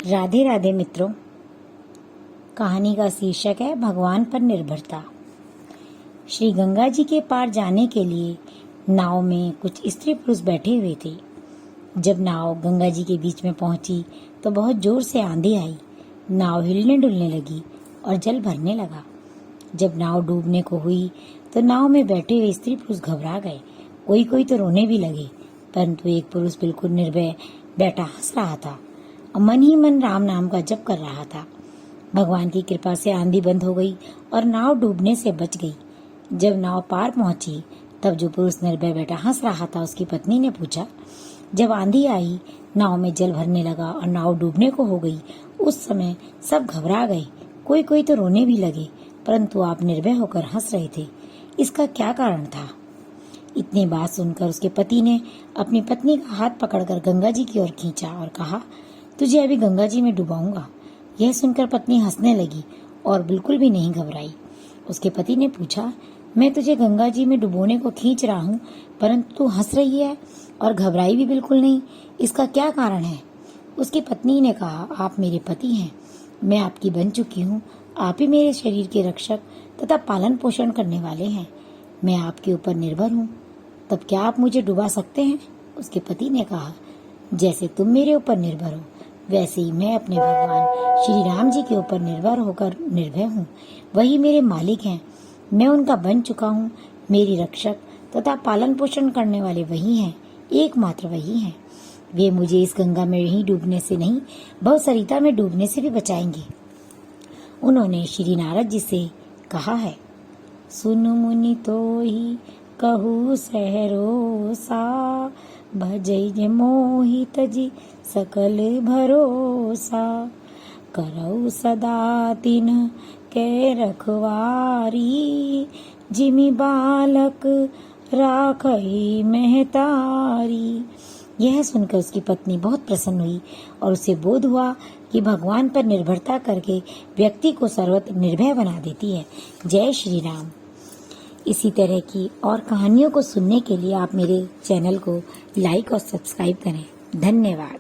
राधे राधे मित्रों। कहानी का शीर्षक है भगवान पर निर्भरता। श्री गंगा जी के पार जाने के लिए नाव में कुछ स्त्री पुरुष बैठे हुए थे। जब नाव गंगा जी के बीच में पहुंची तो बहुत जोर से आंधी आई। नाव हिलने डुलने लगी और जल भरने लगा। जब नाव डूबने को हुई तो नाव में बैठे हुए स्त्री पुरुष घबरा गए। कोई कोई तो रोने भी लगे, परंतु एक पुरुष बिल्कुल निर्भय बैठा हंस रहा था। मन ही मन राम नाम का जप कर रहा था। भगवान की कृपा से आंधी बंद हो गई और नाव डूबने से बच गई। जब नाव पार पहुंची तब जो पुरुष निर्भय बैठा हंस रहा था उसकी पत्नी ने पूछा, जब आंधी आई, नाव में जल भरने लगा और नाव डूबने को हो गई, उस समय सब घबरा गए, कोई कोई तो रोने भी लगे, परंतु आप निर्भय होकर हंस रहे थे, इसका क्या कारण था? इतनी बात सुनकर उसके पति ने अपनी पत्नी का हाथ पकड़कर गंगा जी की ओर खींचा और कहा, तुझे अभी गंगा जी में डुबाऊंगा। यह सुनकर पत्नी हंसने लगी और बिल्कुल भी नहीं घबराई। उसके पति ने पूछा, मैं तुझे गंगा जी में डुबोने को खींच रहा हूँ, परंतु तू हंस रही है और घबराई भी बिल्कुल नहीं, इसका क्या कारण है? उसकी पत्नी ने कहा, आप मेरे पति हैं, मैं आपकी बन चुकी हूँ, आप ही मेरे शरीर के रक्षक तथा पालन पोषण करने वाले हैं, मैं आपके ऊपर निर्भर हूँ, तब क्या आप मुझे डुबा सकते हैं? उसके पति ने कहा, जैसे तुम मेरे ऊपर निर्भर हो वैसे ही मैं अपने भगवान श्री राम जी के ऊपर निर्भर होकर निर्भय हूँ। वही मेरे मालिक हैं, मैं उनका बन चुका हूँ, मेरी रक्षक तथा पालन पोषण करने वाले वही हैं, एकमात्र वही हैं। वे मुझे इस गंगा में ही डूबने से नहीं, भवसरिता में डूबने से भी बचाएंगे। उन्होंने श्री नारद जी से कहा है, सुन मुनि तो ही कहू सहरोसा, भजै मोहित जी सकल भरोसा, करऊ सदा तिन के रखवारी, जिमि बालक राखई महतारी। यह सुनकर उसकी पत्नी बहुत प्रसन्न हुई और उसे बोध हुआ कि भगवान पर निर्भरता करके व्यक्ति को सर्वत्र निर्भय बना देती है। जय श्री राम। इसी तरह की और कहानियों को सुनने के लिए आप मेरे चैनल को लाइक और सब्सक्राइब करें। धन्यवाद।